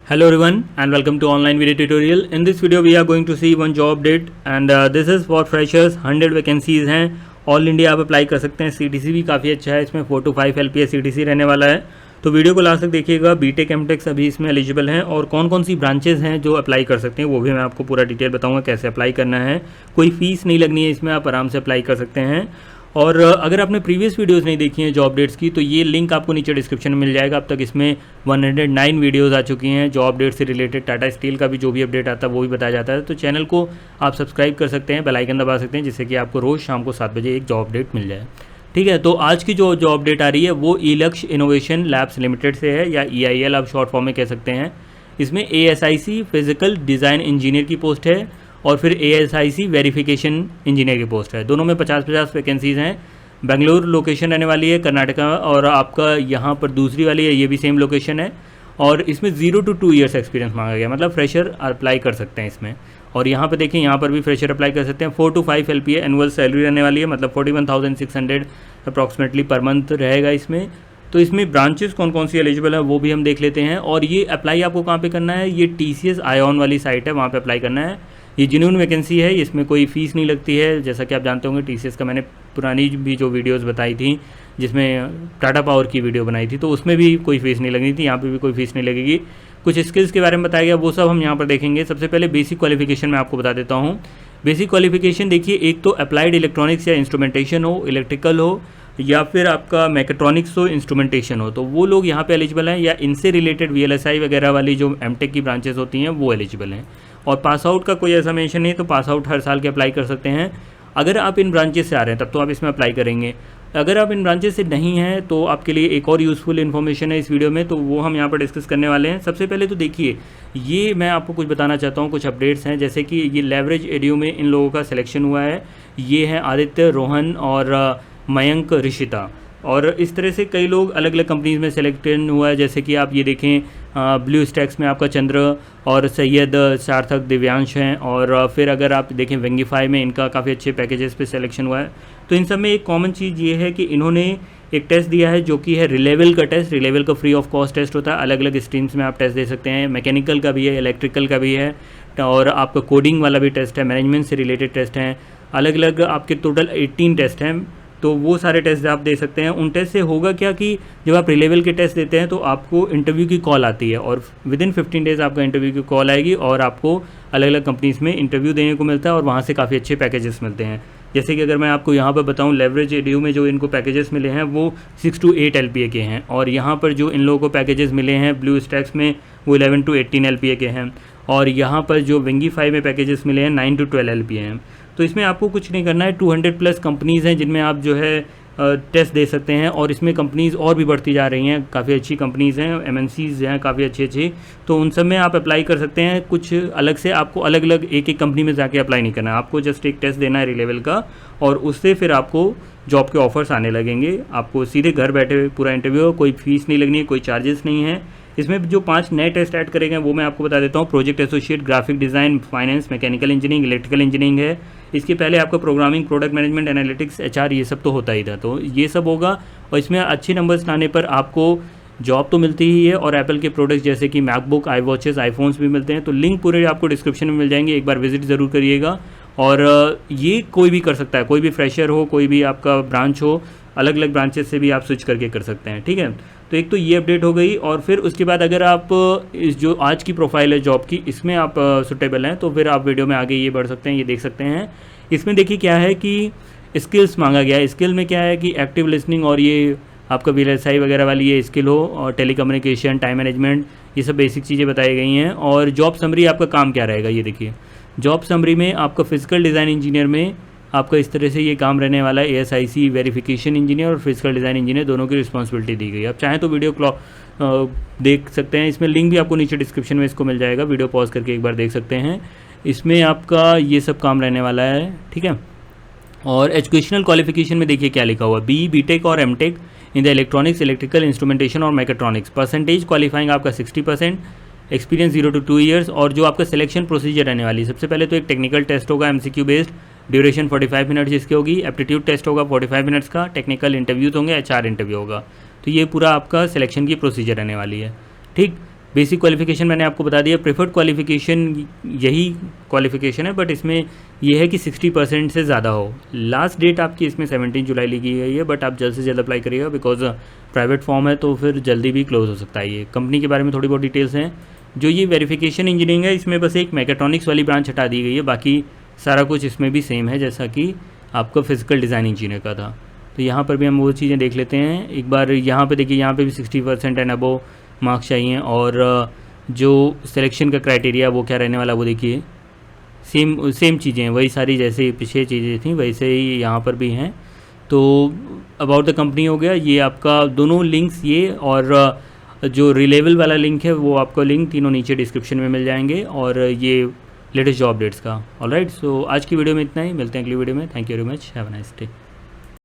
Hello everyone and welcome to online video tutorial. In this video we are going to see one job update and this is for freshers. 100 vacancies हैं. All India आप apply कर सकते हैं. CTC भी काफ़ी अच्छा है, इसमें 4 to 5 LPA CTC रहने वाला है. तो वीडियो को लास्ट तक देखिएगा. बीटेक एमटेक सभी इसमें एलिजिबल हैं और कौन कौन सी ब्रांचेज हैं जो अप्लाई कर सकते हैं वो भी मैं आपको पूरा डिटेल बताऊंगा कैसे अप्लाई करना है. कोई फीस नहीं लगनी है इसमें, आप आराम से अप्लाई कर सकते हैं. और अगर आपने प्रीवियस वीडियोस नहीं देखी हैं जॉब अपडेट्स की तो ये लिंक आपको नीचे डिस्क्रिप्शन में मिल जाएगा. अब तक इसमें 109 वीडियोस आ चुकी हैं जॉब अपडेट से रिलेटेड. टाटा स्टील का भी जो भी अपडेट आता है वो भी बताया जाता है. तो चैनल को आप सब्सक्राइब कर सकते हैं, बेल आइकन दबा सकते हैं जिससे कि आपको रोज़ शाम को 7 बजे एक जॉब अपडेट मिल जाए. ठीक है, तो आज की जो जॉब अपडेट आ रही है वो ई-लक्ष्य इनोवेशन लैब्स लिमिटेड से है, या EIL आप शॉर्ट फॉर्म में कह सकते हैं. इसमें ASIC फिजिकल डिज़ाइन इंजीनियर की पोस्ट है और फिर ASIC वेरिफिकेशन इंजीनियर की पोस्ट है. दोनों में 50-50 वैकेंसीज़ हैं. बेंगलुरु लोकेशन रहने वाली है कर्नाटका, और आपका यहाँ पर दूसरी वाली है ये भी सेम लोकेशन है. और इसमें 0 to 2 ईयर्स एक्सपीरियंस मांगा गया, मतलब फ्रेशर अप्लाई कर सकते हैं इसमें. और यहाँ पे देखिए, यहाँ पर भी फ्रेशर अप्लाई कर सकते हैं. 4 to 5 LPA एनुअल सैलरी रहने वाली है, मतलब 41,600 अप्रॉक्सीमेटली पर मंथ रहेगा इसमें. तो इसमें ब्रांचेस कौन कौन सी एलिजिबल है वो भी हम देख लेते हैं. और ये अप्लाई आपको कहाँ पे करना है, ये TCS आयोन वाली साइट है, वहाँ पे अप्लाई करना है. ये जेन्युइन वैकेंसी है, इसमें कोई फ़ीस नहीं लगती है. जैसा कि आप जानते होंगे TCS का मैंने पुरानी भी जो वीडियोस बताई थी, जिसमें टाटा पावर की वीडियो बनाई थी, तो उसमें भी कोई फ़ीस नहीं लगनी थी. यहाँ पे भी कोई फ़ीस नहीं लगेगी. कुछ स्किल्स के बारे में बताया गया, वो सब हम यहाँ पर देखेंगे. सबसे पहले बेसिक क्वालिफिकेशन मैं आपको बता देता हूँ. बेसिक क्वालिफिकेशन देखिए, एक तो अप्लाइड इलेक्ट्रॉनिक्स या इंस्ट्रूमेंटेशन हो, इलेक्ट्रिकल हो, या फिर आपका मैकेट्रॉनिक्स हो, इंस्ट्रूमेंटेशन हो, तो वो लोग यहाँ पे एलिजिबल हैं. या इनसे रिलेटेड VLSI वगैरह वाली जो एमटेक की ब्रांचेस होती हैं वो एलिजिबल हैं. और पास आउट का कोई ऐसा मेंशन नहीं, तो पास आउट हर साल के अप्लाई कर सकते हैं. अगर आप इन ब्रांचेस से आ रहे हैं तब तो आप इसमें अप्लाई करेंगे. अगर आप इन ब्रांचेस से नहीं हैं तो आपके लिए एक और यूज़फुल इन्फॉर्मेशन है इस वीडियो में, तो वो हम यहाँ पर डिस्कस करने वाले हैं. सबसे पहले तो देखिए, ये मैं आपको कुछ बताना चाहता हूँ, कुछ अपडेट्स हैं. जैसे कि ये लेवरेज एडीयू में इन लोगों का सिलेक्शन हुआ है. ये हैं आदित्य, रोहन और मयंक ऋषिता. और इस तरह से कई लोग अलग अलग कंपनीज़ में सिलेक्टेड हुआ है. जैसे कि आप ये देखें, ब्लू स्टैक्स में आपका चंद्र और सैयद, सार्थक, दिव्यांश हैं. और फिर अगर आप देखें वेंगीफाई में इनका काफ़ी अच्छे पैकेजेस पे सिलेक्शन हुआ है. तो इन सब में एक कॉमन चीज़ ये है कि इन्होंने एक टेस्ट दिया है जो कि है रिलेवल का टेस्ट. रिलेवल का फ्री ऑफ कॉस्ट टेस्ट होता है. अलग अलग स्ट्रीम्स में आप टेस्ट दे सकते हैं. मैकेनिकल का भी है, इलेक्ट्रिकल का भी है, और आपका कोडिंग वाला भी टेस्ट है, मैनेजमेंट से रिलेटेड टेस्ट हैं. अलग अलग आपके टोटल 18 टेस्ट हैं. तो वो सारे टेस्ट आप दे सकते हैं. उन टेस्ट से होगा क्या कि जब आप रिलेवल के टेस्ट देते हैं तो आपको इंटरव्यू की कॉल आती है, और विदिन 15 डेज़ आपका इंटरव्यू की कॉल आएगी और आपको अलग अलग कंपनीज़ में इंटरव्यू देने को मिलता है, और वहाँ से काफ़ी अच्छे पैकेजेस मिलते हैं. जैसे कि अगर मैं आपको यहाँ पर बताऊँ, लेवरेज एडीयू में जो इनको पैकेजेस मिले हैं वो 6 to 8 LPA के हैं. और यहाँ पर जो इन लोगों को पैकेजेस मिले हैं ब्लू स्टैक्स में वो 11 to 18 LPA के हैं. और यहाँ पर जो वेंगीफाई में पैकेजेस मिले हैं 9 to 12 LPA हैं. तो इसमें आपको कुछ नहीं करना है. 200+ कंपनीज़ हैं जिनमें आप जो है टेस्ट दे सकते हैं. और इसमें कंपनीज़ और भी बढ़ती जा रही हैं, काफ़ी अच्छी कंपनीज़ हैं, MNCs हैं काफ़ी अच्छी. तो उन सब में आप अप्लाई कर सकते हैं. कुछ अलग से आपको अलग अलग एक एक कंपनी में जाके अप्लाई नहीं करना है. आपको जस्ट एक टेस्ट देना है रिलेवल का, और उससे फिर आपको जॉब के ऑफर्स आने लगेंगे. आपको सीधे घर बैठे पूरा इंटरव्यू, कोई फीस नहीं लगनी है, कोई चार्जेस नहीं है. इसमें जो 5 नए टेस्ट ऐड करेंगे वो मैं आपको बता देता हूँ. Project associate, graphic design, finance, mechanical engineering, electrical engineering है. इसके पहले आपका programming, product management, analytics, HR ये सब तो होता ही था. तो ये सब होगा, और इसमें अच्छे नंबर्स लाने पर आपको जॉब तो मिलती ही है. और एप्पल के प्रोडक्ट्स जैसे कि मैकबुक, iWatches, आईफोन्स भी मिलते हैं. तो लिंक पूरे आपको डिस्क्रिप्शन में मिल जाएंगे, एक बार विजिट ज़रूर करिएगा. और ये कोई भी कर सकता है, कोई भी फ्रेशर हो, कोई भी आपका ब्रांच हो, अलग अलग ब्रांचेस से भी आप स्विच करके कर सकते हैं. ठीक है, तो एक तो ये अपडेट हो गई. और फिर उसके बाद अगर आप इस जो आज की प्रोफाइल है जॉब की, इसमें आप सुटेबल हैं तो फिर आप वीडियो में आगे ये बढ़ सकते हैं, ये देख सकते हैं. इसमें देखिए क्या है कि स्किल्स मांगा गया है. स्किल में क्या है कि एक्टिव लिसनिंग, और ये आपका VLSI वगैरह वाली ये स्किल हो, और टेलीकम्युनिकेशन, टाइम मैनेजमेंट, ये सब बेसिक चीज़ें बताई गई हैं. और जॉब समरी आपका काम क्या रहेगा, ये देखिए. जॉब समरी में आपका फिजिकल डिज़ाइन इंजीनियर में आपका इस तरह से ये काम रहने वाला है. ASIC वेरिफिकेशन इंजीनियर और फिजिकल डिज़ाइन इंजीनियर दोनों की रिस्पॉन्सिबिलिटी दी गई. आप चाहें तो वीडियो देख सकते हैं. इसमें लिंक भी आपको नीचे डिस्क्रिप्शन में इसको मिल जाएगा, वीडियो पॉज करके एक बार देख सकते हैं. इसमें आपका ये सब काम रहने वाला है. ठीक है, और एजुकेशनल क्वालिफिकेशन में देखिए क्या लिखा हुआ, BTech और MTech in the electronics, electrical, instrumentation और मैकेट्रॉनिक्स. परसेंटेज क्वालिफाइंग आपका 60%, एक्सपीरियंस 0 to 2 ईयर्स. और जो आपका सिलेक्शन प्रोसीजर रहने वाली है, सबसे पहले तो एक टेक्निकल टेस्ट होगा MCQ बेस्ड, ड्यूरेशन 45 मिनट्स इसकी होगी. एप्टीट्यूड टेस्ट होगा 45 मिनट्स का. टेक्निकल इंटरव्यूज होंगे, HR इंटरव्यू होगा. तो ये पूरा आपका सिलेक्शन की प्रोसीजर रहने वाली है. ठीक, बेसिक क्वालिफिकेशन मैंने आपको बता दिया, प्रेफर्ड क्वालिफिकेशन यही क्वालिफिकेशन है, बट इसमें यह है कि 60% से ज़्यादा हो। लास्ट डेट आपकी इसमें 17 जुलाई लिखी गई है, बट आप जल्द से जल्द अप्लाई करिएगा, बिकॉज प्राइवेट फॉर्म है तो फिर जल्दी भी क्लोज हो सकता है। ये कंपनी के बारे में थोड़ी बहुत डिटेल्स हैं। जो ये वेरिफिकेशन इंजीनियरिंग है, इसमें बस एक मैकेट्रॉनिक्स वाली ब्रांच हटा दी गई है, बाकी सारा कुछ इसमें भी सेम है जैसा कि आपका फिजिकल डिज़ाइन इंजीनियर का था। तो यहाँ पर भी हम वो चीज़ें देख लेते हैं एक बार। यहाँ पे देखिए, यहाँ पे भी 60% एंड अबव मार्क्स चाहिए, और जो सिलेक्शन का क्राइटेरिया वो क्या रहने वाला वो देखिए, सेम चीज़ें हैं, वही सारी जैसे पीछे चीज़ें थी वैसे ही यहाँ पर भी हैं। तो अबाउट द कंपनी हो गया, ये आपका दोनों लिंक्स, ये और जो रिलेबल वाला लिंक है वो आपको लिंक तीनों नीचे डिस्क्रिप्शन में मिल जाएंगे, और ये लेटेस्ट जॉब अपडेट्स का। ऑलराइट, सो आज की वीडियो में इतना ही, मिलते हैं अगली वीडियो में। Thank you very much, have a nice day.